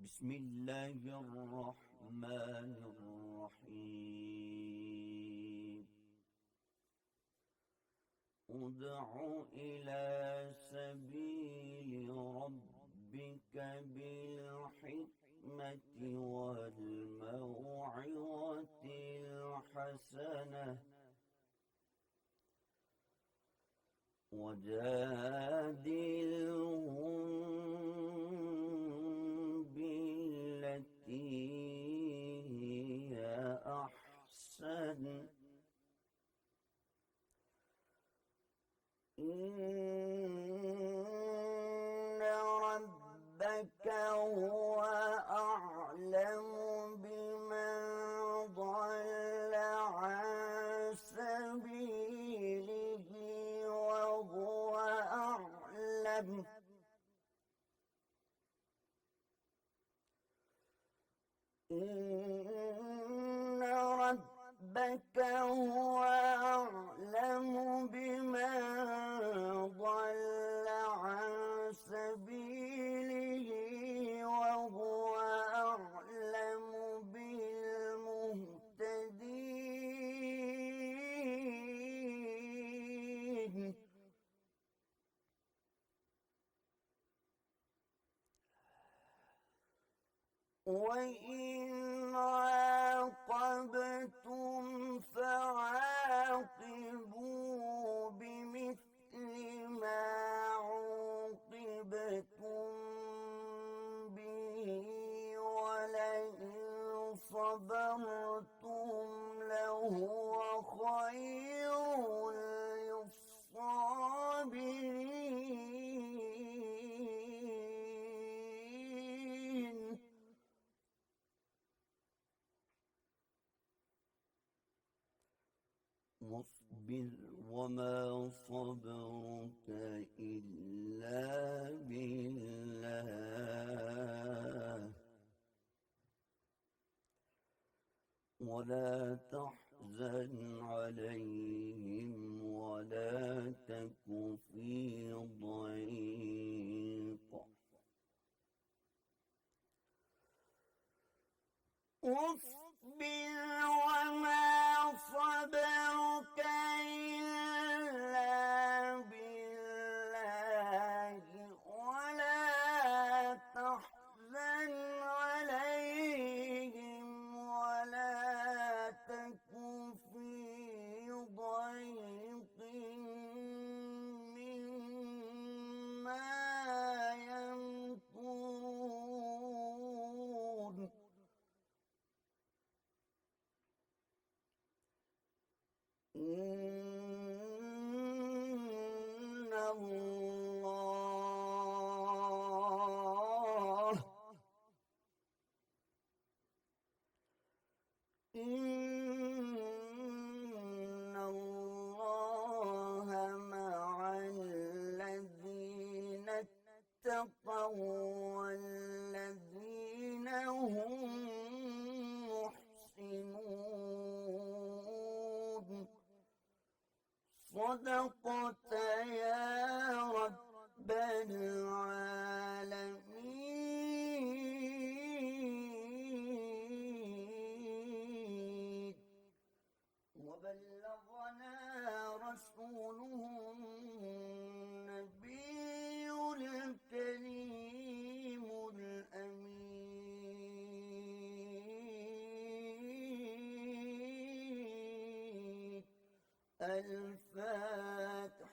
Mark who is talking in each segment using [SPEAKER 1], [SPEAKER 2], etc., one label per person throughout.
[SPEAKER 1] بسم الله الرحمن الرحيم ادع إلى سبيل ربك بالحكمة والموعظة الحسنة وجادلهم بالتي هي أحسن إن ربك هو أعلم بمن ضل عن سبيله وهو أعلم إن ربك هو أعلم بمن ضل عن سبيله وهو أعلم بالمهتدين وإن عاقبتم فعاقبوا بمثل ما عوقبتم به ولئن صبرتم لهو خير للصابرين واصبر وما صبرك إلا بالله ولا تحزن عليهم ولا تك في ضيق واصبر وما صبرك إلا بالله ولا تحزن عليهم ولا تك في ضيق مما يمكرون إن الله مع الذين اتقوا والذين هم محسنون صدقت يا رب العالمين وبلغنا رسوله النبي الكريم الأمين الفاتح.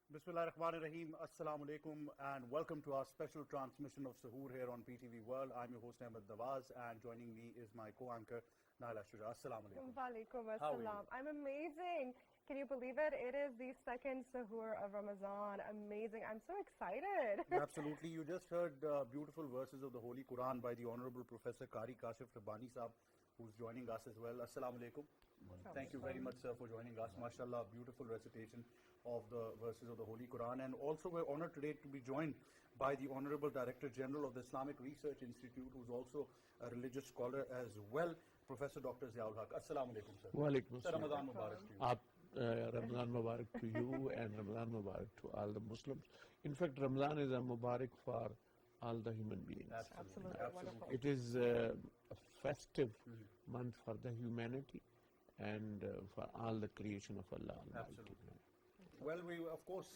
[SPEAKER 2] Bismillahirrahmanirrahim. Assalamu alaikum and welcome to our special transmission of Sehur here on PTV World. I'm your host Ahmed Nawaz and joining me is my co-anchor Naila Shuja. Assalamu alaikum.
[SPEAKER 3] Walaikum
[SPEAKER 2] How are you?
[SPEAKER 3] assalam. I'm amazing. Can you believe it? It is the second Sehur of Ramzan. Amazing. I'm so excited.
[SPEAKER 2] Absolutely. You just heard beautiful verses of the Holy Quran by the Honorable Professor Qari Kashif Rabbani Saab, who's joining us as well. Assalamu alaikum. Thank you very much, sir, for joining us. MashaAllah, beautiful recitation of the verses of the Holy Quran. And also we're honored today to be joined by the Honorable Director General of the Islamic Research Institute, who's also a religious scholar as well, Professor Dr. Ziaul Haq. Assalamu alaikum, sir.
[SPEAKER 4] Walaikum
[SPEAKER 2] Sir,
[SPEAKER 4] assalam.
[SPEAKER 2] Ramadan Mubarak to you.
[SPEAKER 4] आप Ramzan Mubarak to you and Ramzan Mubarak to all the Muslims. In fact, Ramzan is a Mubarak for all the human beings.
[SPEAKER 3] Absolutely. Wonderful.
[SPEAKER 4] It is a festive month for the humanity and for all the creation of Allah Almighty.
[SPEAKER 2] Well, we of course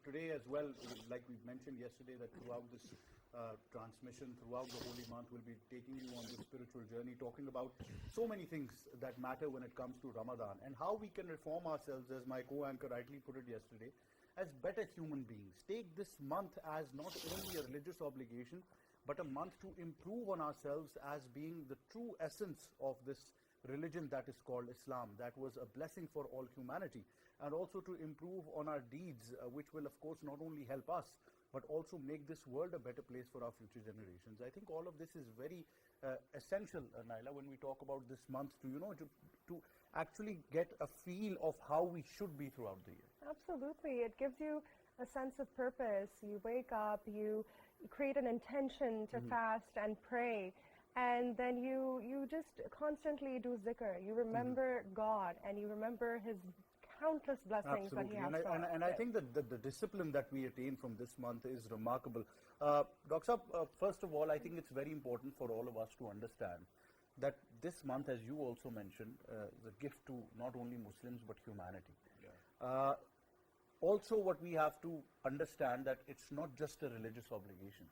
[SPEAKER 2] today as well, like we mentioned yesterday, that throughout this transmission, throughout the holy month, we'll be taking you on this spiritual journey, talking about so many things that matter when it comes to Ramadan and how we can reform ourselves, as my co-anchor rightly put it yesterday, as better human beings. Take this month as not only a religious obligation, but a month to improve on ourselves as being the true essence of this religion that is called Islam, that was a blessing for all humanity, and also to improve on our deeds, which will of course not only help us, but also make this world a better place for our future generations. I think all of this is very essential, Naila, when we talk about this month to actually get a feel of how we should be throughout the year.
[SPEAKER 3] Absolutely. It gives you a sense of purpose. You wake up, you create an intention to fast and pray, and then you just constantly do zikr. You remember God and you remember His countless blessings that He has for us.
[SPEAKER 2] And I think that the discipline that we attain from this month is remarkable. Dr. Saab, first of all, I think it's very important for all of us to understand that this month, as you also mentioned, is a gift to not only Muslims but humanity. Also, what we have to understand that it's not just a religious obligation.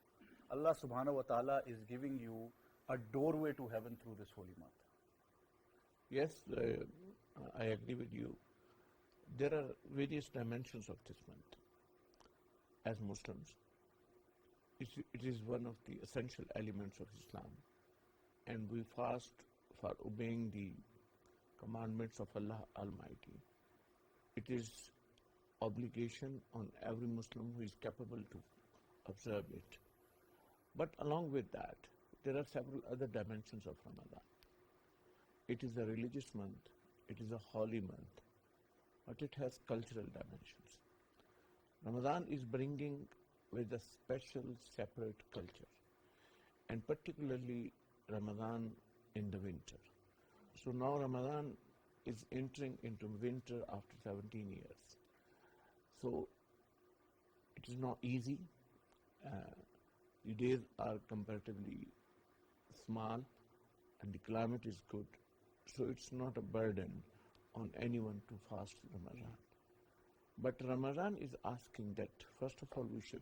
[SPEAKER 2] Allah subhanahu wa ta'ala is giving you a doorway to heaven through this holy month.
[SPEAKER 4] Yes, I agree with you. There are various dimensions of this month. As Muslims, it is one of the essential elements of Islam, and we fast for obeying the commandments of Allah Almighty. It is obligation on every Muslim who is capable to observe it. But along with that, there are several other dimensions of Ramadan. It is a religious month, it is a holy month, but it has cultural dimensions. Ramadan is bringing with a special separate culture, and particularly Ramadan in the winter. So now Ramadan is entering into winter after 17 years. So it is not easy. The days are comparatively small and the climate is good. So it's not a burden on anyone to fast Ramadan. But Ramadan is asking that first of all we should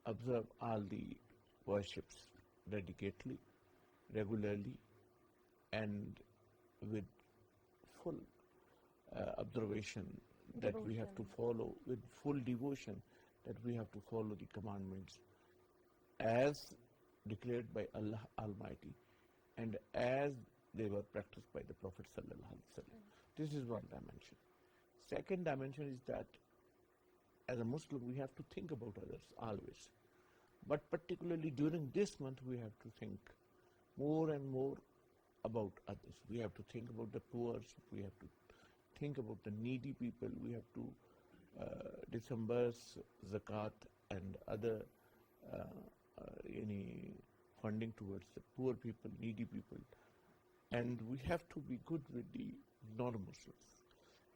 [SPEAKER 4] observe all the worships dedicatedly, regularly, and with full observation that we have to follow, with full devotion that we have to follow the commandments as declared by Allah Almighty and as they were practiced by the Prophet Sallallahu Alaihi Wasallam. This is one dimension. Second dimension is that as a Muslim we have to think about others always. But particularly during this month we have to think more and more about others. We have to think about the poor, we have to think about the needy people, we have to disburse zakat and other any funding towards the poor people, needy people. And we have to be good with the non-Muslims.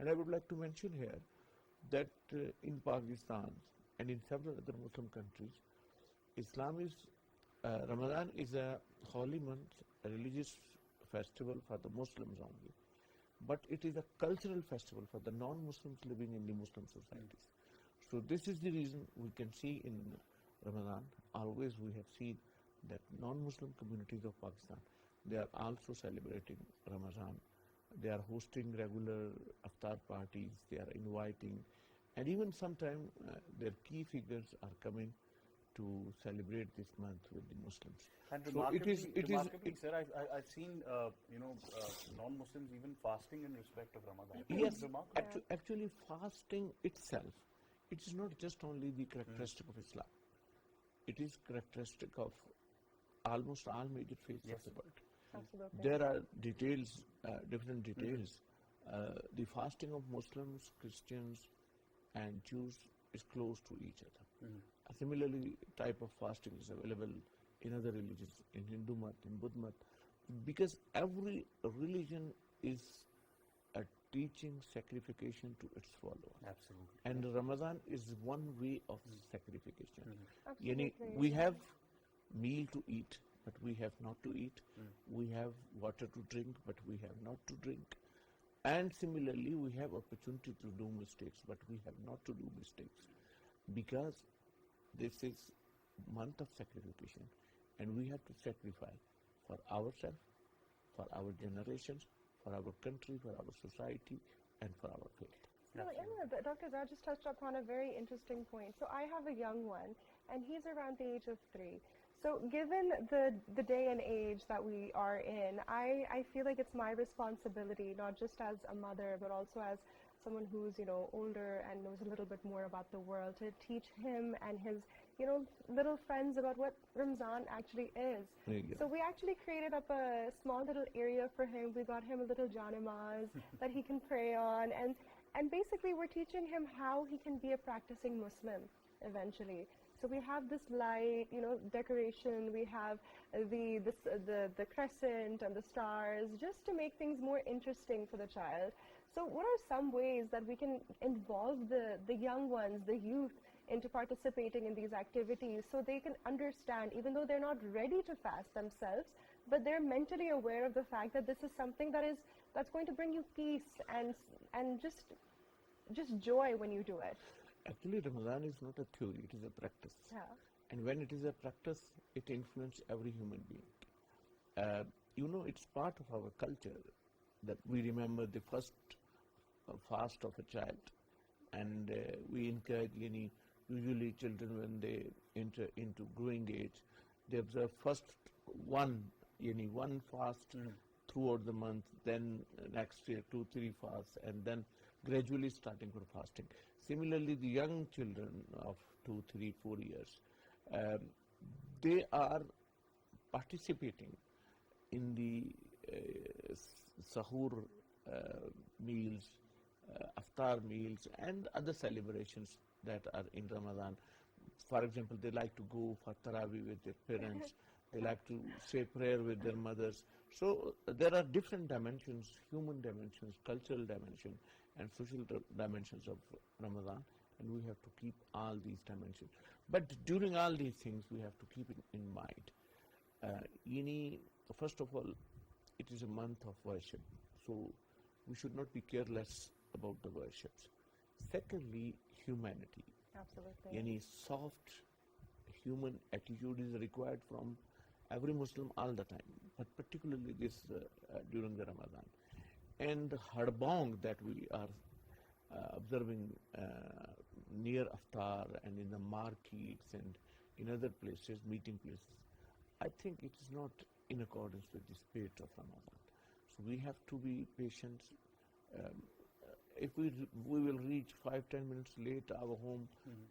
[SPEAKER 4] And I would like to mention here that in Pakistan and in several other Muslim countries, Ramadan is a holy month, a religious festival for the Muslims only. But it is a cultural festival for the non-Muslims living in the Muslim societies. So this is the reason we can see in Ramadan, always we have seen that non-Muslim communities of Pakistan, they are also celebrating Ramadan. They are hosting regular Iftar parties, they are inviting, and even sometimes their key figures are coming to celebrate this month with the Muslims.
[SPEAKER 2] And
[SPEAKER 4] So
[SPEAKER 2] remarkably, sir, I've seen non-Muslims even fasting in respect of Ramadan.
[SPEAKER 4] Yes,
[SPEAKER 2] Remarkable.
[SPEAKER 4] actually fasting itself, it is not just only the characteristic of Islam. It is characteristic of almost all major faiths of the world.
[SPEAKER 3] Absolutely.
[SPEAKER 4] There are details, different details. The fasting of Muslims, Christians, and Jews is close to each other. Similarly, type of fasting is available in other religions, in Hindu Math, in Buddha Math, because every religion is teaching sacrification to its follower.
[SPEAKER 2] Absolutely.
[SPEAKER 4] And Ramadan is one way of sacrification. Yani,
[SPEAKER 3] Absolutely.
[SPEAKER 4] we have meal to eat, but we have not to eat. We have water to drink, but we have not to drink. And similarly, we have opportunity to do mistakes, but we have not to do mistakes. Because this is month of sacrification, and we have to sacrifice for ourselves, for our generations, for our country, for our society, and for our faith.
[SPEAKER 3] No, but Dr. Zah just touched upon a very interesting point. So I have a young one, and he's around the age of 3. So given the day and age that we are in, I feel like it's my responsibility, not just as a mother, but also as someone who's, older and knows a little bit more about the world, to teach him and his, little friends about what Ramzan actually is.
[SPEAKER 4] There you go.
[SPEAKER 3] So we actually created up a small little area for him. We got him a little janamaz that he can pray on, and basically we're teaching him how he can be a practicing Muslim eventually. So we have this light, decoration. We have the crescent and the stars, just to make things more interesting for the child. So what are some ways that we can involve the young ones, the youth, into participating in these activities, so they can understand, even though they're not ready to fast themselves, but they're mentally aware of the fact that this is something that's going to bring you peace and just joy when you do it.
[SPEAKER 4] Actually, Ramadan is not a theory, it is a practice.
[SPEAKER 3] Yeah.
[SPEAKER 4] And when it is a practice, it influences every human being. It's part of our culture that we remember the first fast of a child, and we encourage usually children when they enter into growing age, they observe first one fast throughout the month, then next year 2-3 fasts, and then gradually starting for fasting. Similarly, the young children of 2, 3, 4 years, they are participating in the sahur meals, iftar meals, and other celebrations that are in Ramadan. For example, they like to go for Taraweeh with their parents. They like to say prayer with their mothers. So there are different dimensions, human dimensions, cultural dimension, and social dimensions of Ramadan, and we have to keep all these dimensions. But during all these things, we have to keep it in mind. First of all, it is a month of worship, so we should not be careless about the worships. Secondly, humanity.
[SPEAKER 3] Absolutely.
[SPEAKER 4] Soft human attitude is required from every Muslim all the time, but particularly this during the Ramadan. And the harbong that we are observing near Iftar and in the markets and in other places, meeting places, I think it is not in accordance with the spirit of Ramadan. So we have to be patient. If we will reach 5-10 minutes late our home,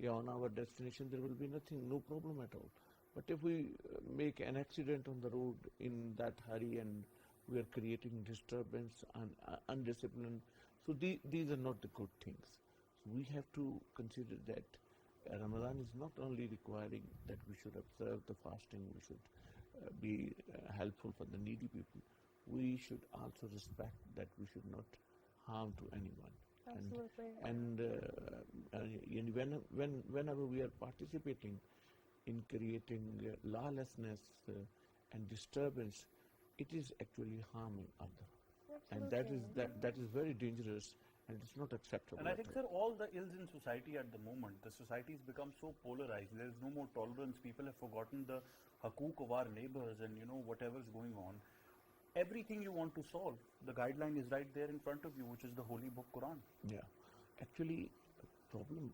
[SPEAKER 4] on our destination, there will be no problem at all. But if we make an accident on the road in that hurry and we are creating disturbance and undisciplined, so these are not the good things. So we have to consider that Ramadan is not only requiring that we should observe the fasting, we should be helpful for the needy people. We should also respect that we should not harm to anyone.
[SPEAKER 3] Absolutely.
[SPEAKER 4] And whenever we are participating in creating lawlessness and disturbance, it is actually harming others. And that is very dangerous, and it's not acceptable.
[SPEAKER 2] And I think, sir, all the ills in society at the moment, the society has become so polarized. There is no more tolerance. People have forgotten the hakook of our neighbors and, whatever's going on. Everything you want to solve, the guideline is right there in front of you, which is the holy book Quran.
[SPEAKER 4] Yeah. Actually, the problem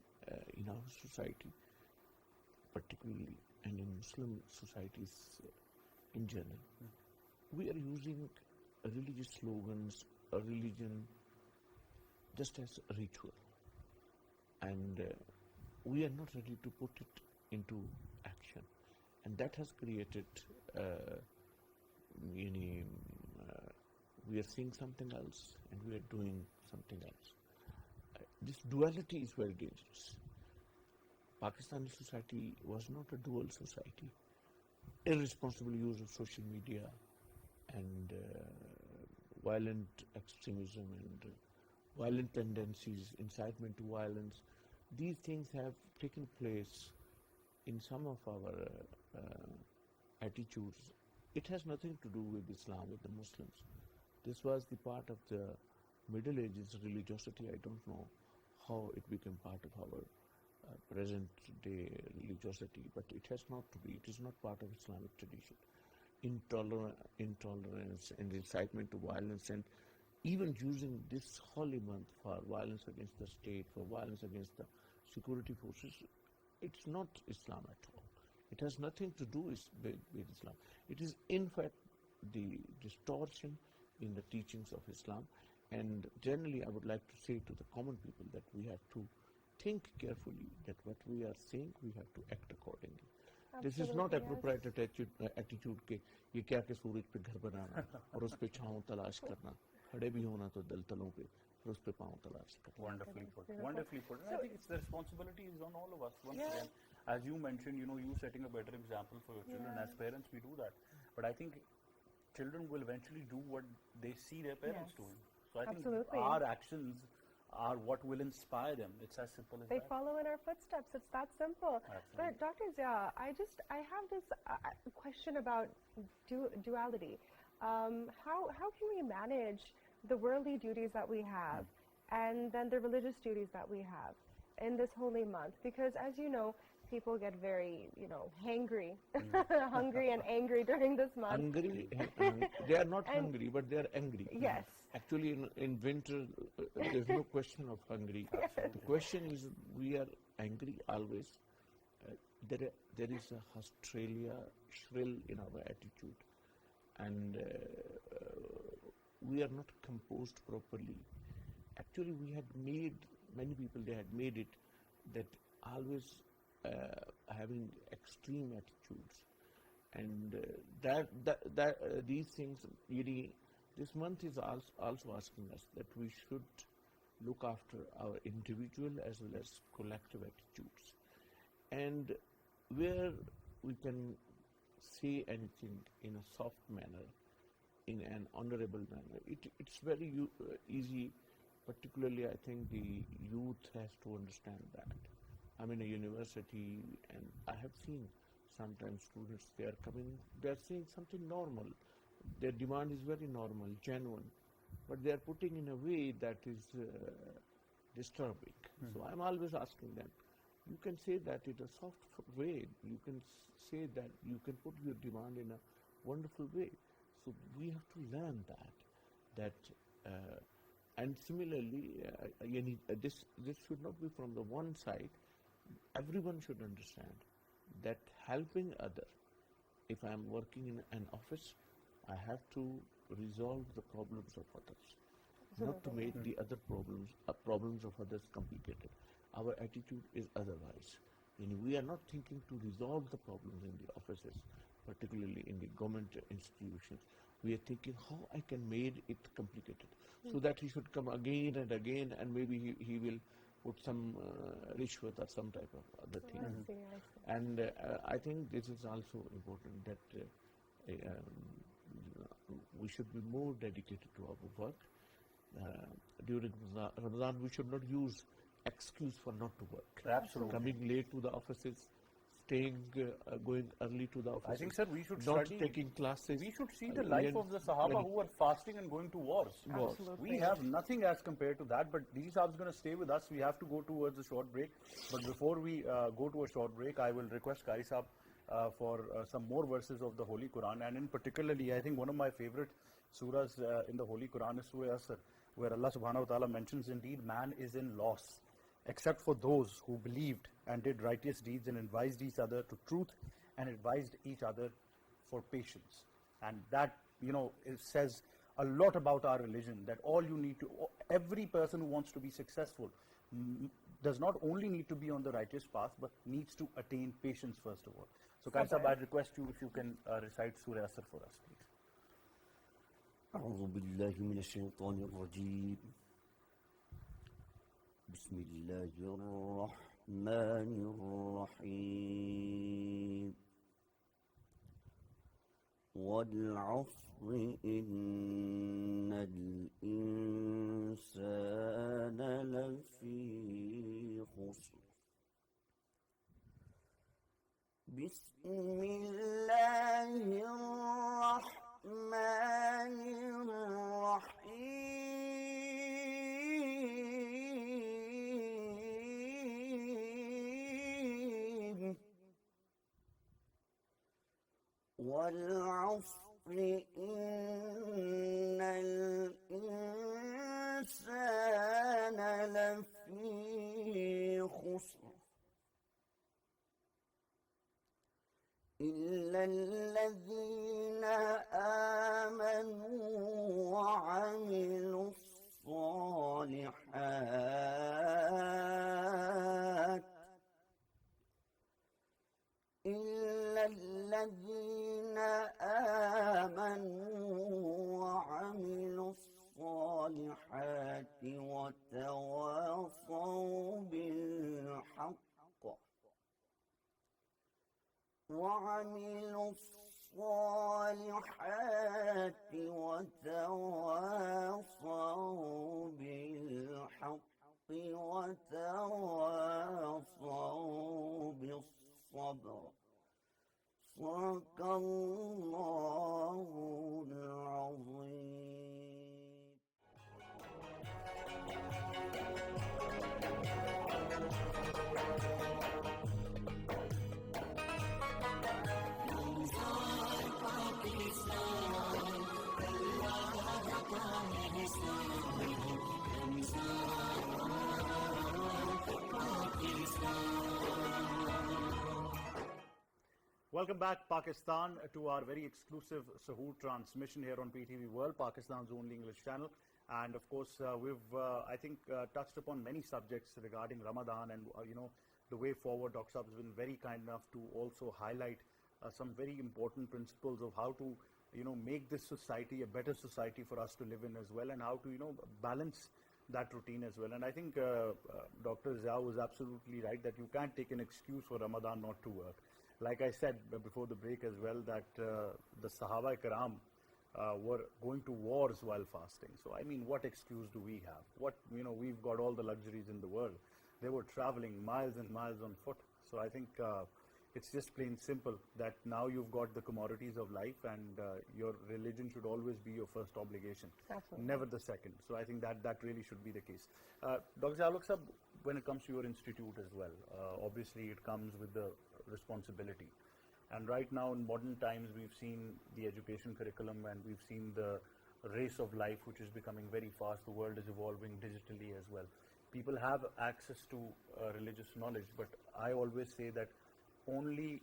[SPEAKER 4] in our society, particularly, and in Muslim societies in general, we are using religious slogans, a religion, just as a ritual. And we are not ready to put it into action. And that has created, we are seeing something else and we are doing something else. This duality is very dangerous. Pakistani society was not a dual society. Irresponsible use of social media and violent extremism and violent tendencies, incitement to violence. These things have taken place in some of our attitudes. It has nothing to do with Islam, with the Muslims. This was the part of the Middle Ages religiosity. I don't know how it became part of our present day religiosity, but it has not to be. It is not part of Islamic tradition. Intolerance and incitement to violence, and even using this holy month for violence against the state, for violence against the security forces, it's not Islam at all. It has nothing to do with Islam. It is in fact the distortion in the teachings of Islam. And generally I would like to say to the common people that we have to think carefully that what we are saying, we have to act accordingly. This is not appropriate attitude के ये क्या कि सूरज पे घर बनाना और उस पे छांव तलाश करना, खड़े भी होना तो दल तलों पे और उस पे पांव तलाश करना.
[SPEAKER 2] Wonderfully put. Wonderfully put. And I think it's the responsibility is on all of us. Once again, as you mentioned, you setting a better example for your children. As parents, we do that. But I think children will eventually do what they see their parents doing. So I think our actions are what will inspire them. It's as simple as that.
[SPEAKER 3] They follow in our footsteps. It's that simple.
[SPEAKER 2] Absolutely.
[SPEAKER 3] But Dr. Zia, I have this question about duality. How can we manage the worldly duties that we have and then the religious duties that we have in this holy month? Because as you know, people get very, hangry, hungry and angry during this month.
[SPEAKER 4] Hungry, they are not hungry, but they are angry.
[SPEAKER 3] Yes.
[SPEAKER 4] Actually, in winter, there's no question of hungry. The question is, we are angry always. There is a Australia shrill in our attitude, and we are not composed properly. Actually, we had made, many people, they had made it that always having extreme attitudes, and these things really, this month is also asking us that we should look after our individual as well as collective attitudes, and where we can say anything in a soft manner, in an honorable manner. It's very easy, particularly I think the youth has to understand that. I'm in a university and I have seen sometimes students, they are saying something normal. Their demand is very normal, genuine, but they are putting in a way that is disturbing. So I'm always asking them, you can say that in a soft way, you can say that you can put your demand in a wonderful way. So we have to learn that and similarly, this should not be from the one side. Everyone should understand that helping other, if I am working in an office, I have to resolve the problems of others, not to make the other problems of others complicated. Our attitude is otherwise. We are not thinking to resolve the problems in the offices, particularly in the government institutions. We are thinking how I can make it complicated, so that he should come again and again, and maybe he will put some rishwat or some type of other thing.
[SPEAKER 3] I see.
[SPEAKER 4] And I think this is also important that we should be more dedicated to our work. During Ramzan, we should not use excuse for not to work.
[SPEAKER 2] Absolutely.
[SPEAKER 4] Coming late to the offices, going early to the offices.
[SPEAKER 2] I think, sir, we should
[SPEAKER 4] not
[SPEAKER 2] study,
[SPEAKER 4] taking classes.
[SPEAKER 2] We should see the life of the Sahaba who were fasting and going to wars.
[SPEAKER 3] Absolutely.
[SPEAKER 2] We have nothing as compared to that, but these are going to stay with us. We have to go towards a short break. But before we go to a short break, I will request Qari Saab for some more verses of the Holy Quran. And in particularly, I think one of my favorite surahs in the Holy Quran is Surah Asr, where Allah subhanahu wa ta'ala mentions, indeed, man is in loss, except for those who believed and did righteous deeds and advised each other to truth and advised each other for patience. And that, it says a lot about our religion, that all you need to, every person who wants to be successful does not only need to be on the righteous path, but needs to attain patience first of all. So, Qari Saab, I request you if you can recite Surah Asr for us, please.
[SPEAKER 5] أعوذ بالله من الشيطان الرجيم بسم الله الرحمن الرحيم والعصر إن الإنسان لفي خسر بسم الله الرحمن الرحيم والعصر إن الإنسان لفي خسر إلا الذين آمنوا وعملوا الصالحات إلا الذين آمنوا وعملوا الصالحات وتواصوا بالحق وعملوا الصالحات وتواصوا بالحق وتواصوا بالصبر صدق الله العظيم.
[SPEAKER 2] Welcome back, Pakistan, to our very exclusive Sahur transmission here on PTV World, Pakistan's only English channel. And of course, we've, I think, touched upon many subjects regarding Ramadan and, the way forward. Dr. Saab has been very kind enough to also highlight some very important principles of how to, make this society a better society for us to live in as well, and how to, balance that routine as well. And I think Dr. Zia was absolutely right that you can't take an excuse for Ramadan not to work. Like I said before the break as well, that the Sahaba Karam were going to wars while fasting. So, I mean, what excuse do we have? We've got all the luxuries in the world. They were traveling miles and miles on foot. So, I think it's just plain simple that now you've got the commodities of life, and your religion should always be your first obligation.
[SPEAKER 3] Absolutely.
[SPEAKER 2] Never the second. So, I think that really should be the case. Dr. Alok Sahab, when it comes to your institute as well, obviously it comes with the responsibility. And right now in modern times, we've seen the education curriculum and we've seen the race of life, which is becoming very fast. The world is evolving digitally as well. People have access to religious knowledge, but I always say that only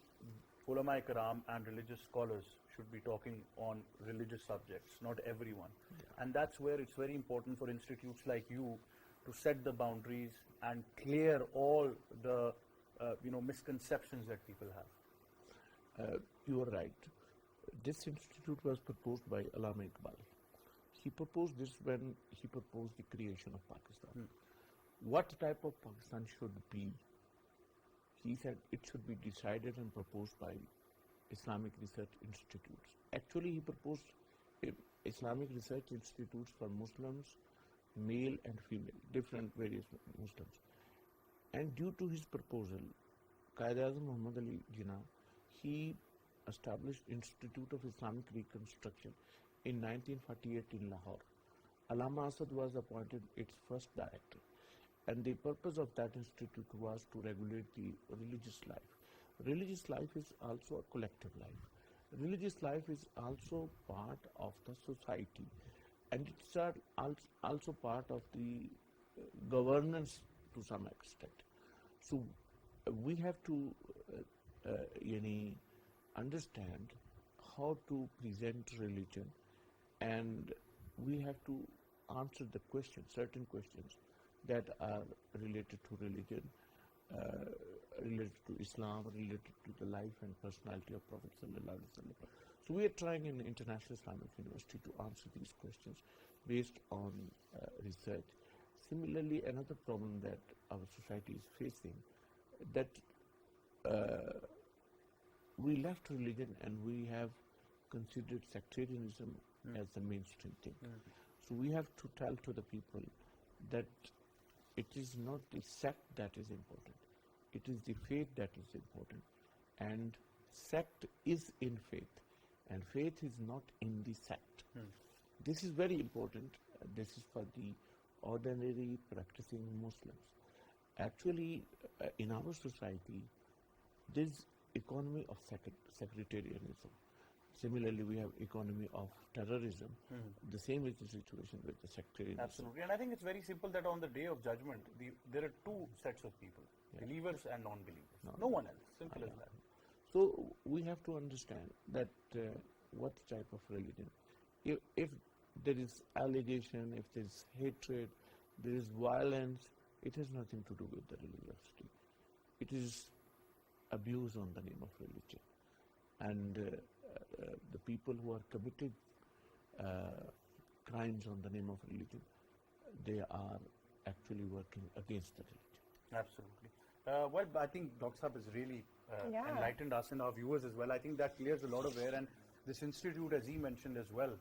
[SPEAKER 2] ulama karam and religious scholars should be talking on religious subjects, not everyone. Yeah. And that's where it's very important for institutes like you to set the boundaries and clear all the misconceptions that people have.
[SPEAKER 4] You are right. This institute was proposed by Allama Iqbal. He proposed this when he proposed the creation of Pakistan. What type of Pakistan should be? He said it should be decided and proposed by Islamic research institutes. Actually, he proposed Islamic research institutes for Muslims, male and female, different various Muslims. And due to his proposal, Qaid-e-Azam Muhammad Ali Jinnah, he established Institute of Islamic Reconstruction in 1948 in Lahore. Allama Asad was appointed its first director, and the purpose of that institute was to regulate the religious life. Religious life is also a collective life. Religious life is also part of the society, and it's also part of the governance to some extent. So we have to understand how to present religion, and we have to answer the questions, certain questions that are related to religion, related to Islam, related to the life and personality of Prophet Sallallahu Alaihi Wasallam. So we are trying in International Islamic University to answer these questions based on research. Similarly, another problem that our society is facing, that we left religion and we have considered sectarianism as the mainstream thing. So we have to tell to the people that it is not the sect that is important. It is the faith that is important. And sect is in faith. And faith is not in the sect. This is very important. This is for the ordinary practicing Muslims. Actually, in our society, this economy of sectarianism. Similarly, we have economy of terrorism. The same is the situation with the sectarianism.
[SPEAKER 2] Absolutely. And I think it's very simple that on the day of judgment, there are two sets of people, believers and non-believers. No one else. Simple as that.
[SPEAKER 4] So we have to understand that what type of religion. If there is allegation, if there is hatred, there is violence, it has nothing to do with the religiosity. It is abuse on the name of religion. And the people who are committed crimes on the name of religion, they are actually working against the religion.
[SPEAKER 2] Absolutely. Well, I think Dr. Saab has really enlightened us and our viewers as well. I think that clears a lot of air, and this institute, as he mentioned as well,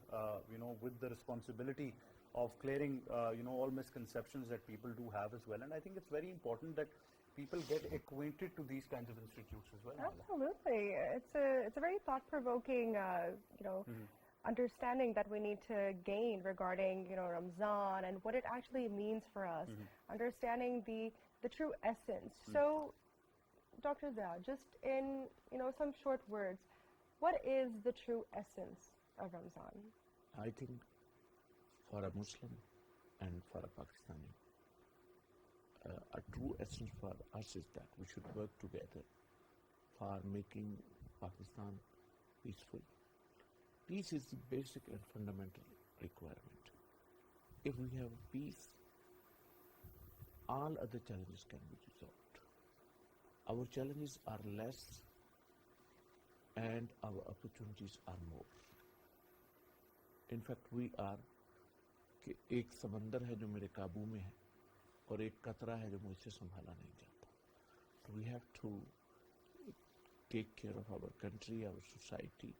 [SPEAKER 2] with the responsibility of clearing, all misconceptions that people do have as well. And I think it's very important that people get acquainted to these kinds of institutes as well.
[SPEAKER 3] Absolutely. It's a very thought-provoking, understanding that we need to gain regarding, Ramzan and what it actually means for us, understanding the true essence. So, Dr. Zia, just in, some short words, what is the true essence of Ramzan?
[SPEAKER 4] I think for a Muslim and for a Pakistani, a true essence for us is that we should work together for making Pakistan peaceful. Peace is the basic and fundamental requirement. If we have peace, all other challenges can be resolved. Our challenges are less and our opportunities are more. In fact, we are कि एक समंदर है जो मेरे काबू में है और एक कतरा है जो मुझसे संभाला नहीं जाता. So we have to take care of our country, our society.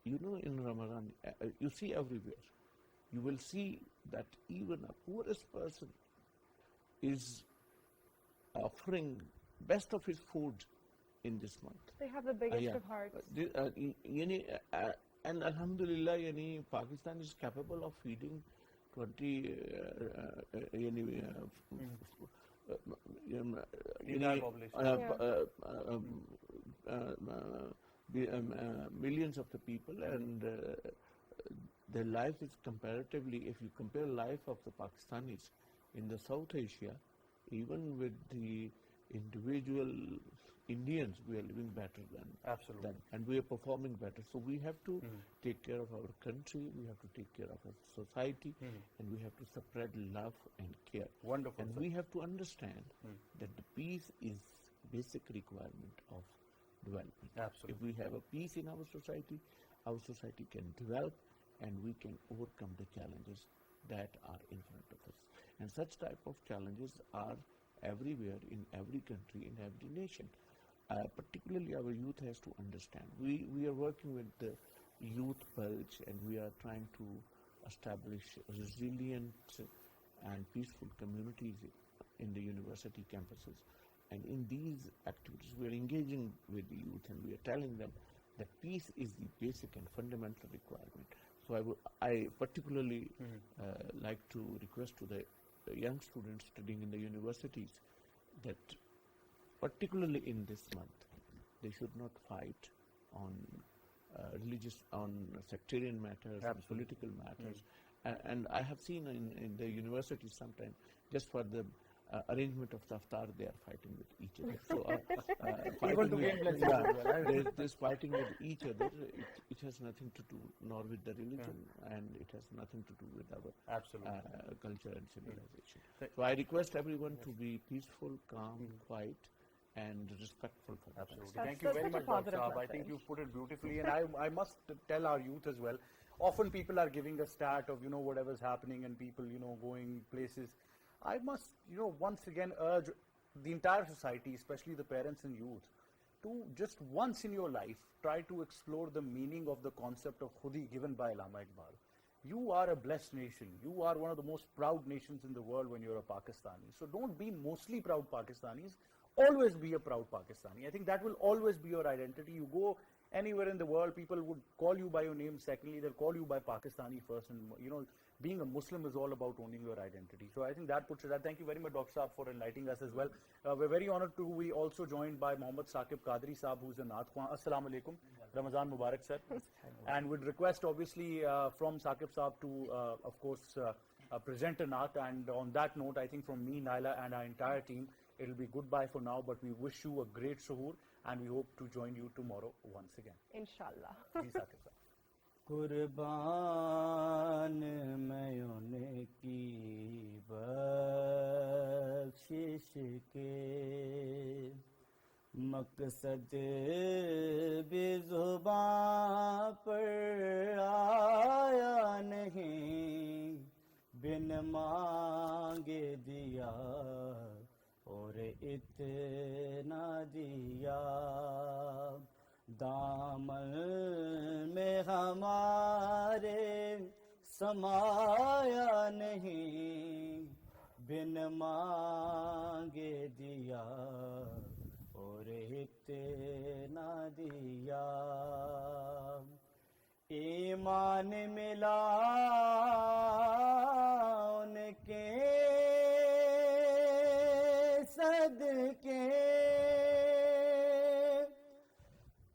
[SPEAKER 4] In Ramadan, you see everywhere, you will see that even a poorest person is offering best of his food in this month.
[SPEAKER 3] They have the biggest of hearts.
[SPEAKER 4] And Alhamdulillah, Pakistan is capable of feeding 20 millions of the people, and their life is comparatively, if you compare life of the Pakistanis in the South Asia, even with the individual Indians, we are living better than them, and we are performing better. So we have to take care of our country, we have to take care of our society, and we have to spread love and care.
[SPEAKER 2] Wonderful.
[SPEAKER 4] And we have to understand that the peace is basic requirement of development.
[SPEAKER 2] Absolutely.
[SPEAKER 4] If we have a peace in our society can develop, and we can overcome the challenges that are in front of us. And such type of challenges are everywhere, in every country, in every nation. Particularly our youth has to understand. We are working with the youth pulse, and we are trying to establish resilient and peaceful communities in the university campuses. And in these activities, we are engaging with the youth, and we are telling them that peace is the basic and fundamental requirement. So I particularly like to request to the young students studying in the universities that particularly in this month, they should not fight on sectarian matters, and political matters. And I have seen in the universities sometimes, just for the arrangement of the Iftar, they are fighting with each other. So this fighting with each other, it has nothing to do nor with the religion, and it has nothing to do with our culture and civilization. So I request everyone to be peaceful, calm, quiet, and respectful for that.
[SPEAKER 2] Absolutely. Thank you very much, Dr. Saab. I think you've put it beautifully, and I must tell our youth as well. Often people are giving a stat of whatever's happening and people going places. I must once again urge the entire society, especially the parents and youth, to just once in your life try to explore the meaning of the concept of Khudi given by Allama Iqbal. You are a blessed nation. You are one of the most proud nations in the world when you're a Pakistani. So don't be mostly proud Pakistanis. Always be a proud Pakistani. I think that will always be your identity. You go anywhere in the world, people would call you by your name. Secondly, they'll call you by Pakistani first. And, you know, being a Muslim is all about owning your identity. So I think that puts it. Thank you very much, Dr. Saab, for enlightening us as well. We're very honored to be also joined by Mohammad Saqib Qadri Saab, who's a Naat Khan. Assalamu alaikum. Ramzan Mubarak, sir. And would request, obviously, from Saqib Saab to, of course, present a Naat. And on that note, I think from me, Naila, and our entire team, it'll be goodbye for now, but we wish you a great suhoor, and we hope to join you tomorrow once again.
[SPEAKER 3] Inshallah.
[SPEAKER 2] Ji, Saqib Saab.
[SPEAKER 5] قربان میں ان کی بخشش کے مقصد بھی زباں پر آیا نہیں بن مانگے دیا اور اتنا دیا دامن میں ہمارے سمایا نہیں بن مانگے دیا اور اتنا دیا ایمان ملا ان کے صدقے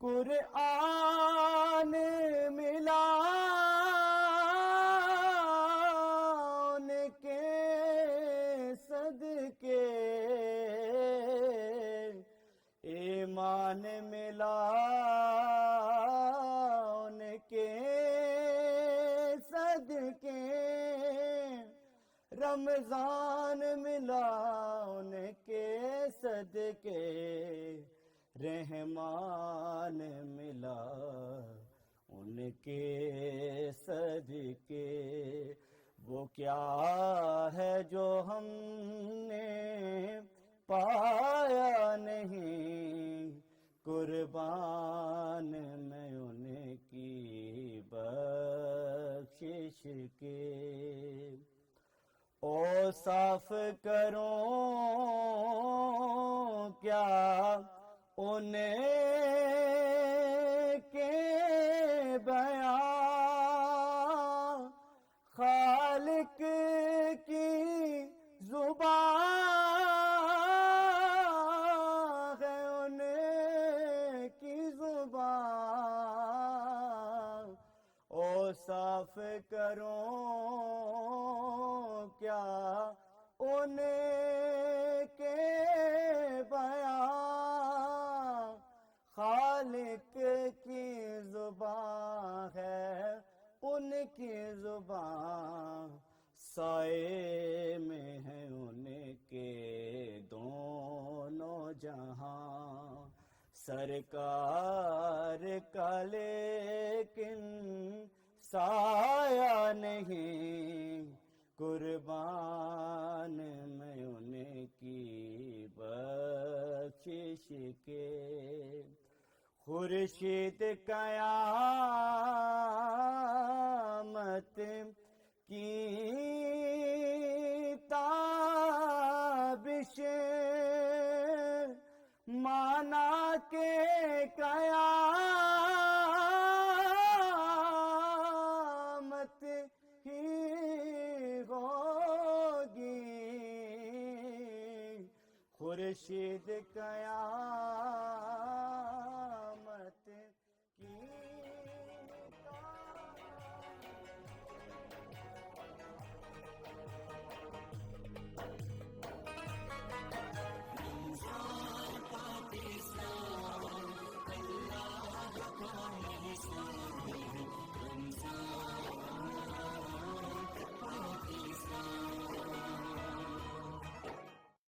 [SPEAKER 5] قرآن ملا ان کے صدقے ایمان ملا ان کے صدقے رمضان ملا ان کے صدقے رحمان ملا ان کے صدقے وہ کیا ہے جو ہم نے پایا نہیں قربان میں ان کی بخشش کے اوصاف کروں کیا ان کے بیان خالق کی زبان ہے ان کی زبان اوصاف کروں کیا ان کے بیان خالق کی زبان ہے ان کی زبان سائے میں ہے ان کے دونوں جہاں سرکار کا لیکن سایہ نہیں قربان میں ان کی بخشش کے خورشید قیامت کی تابش مانا کے قیامت ہی ہوگی خورشید قیامت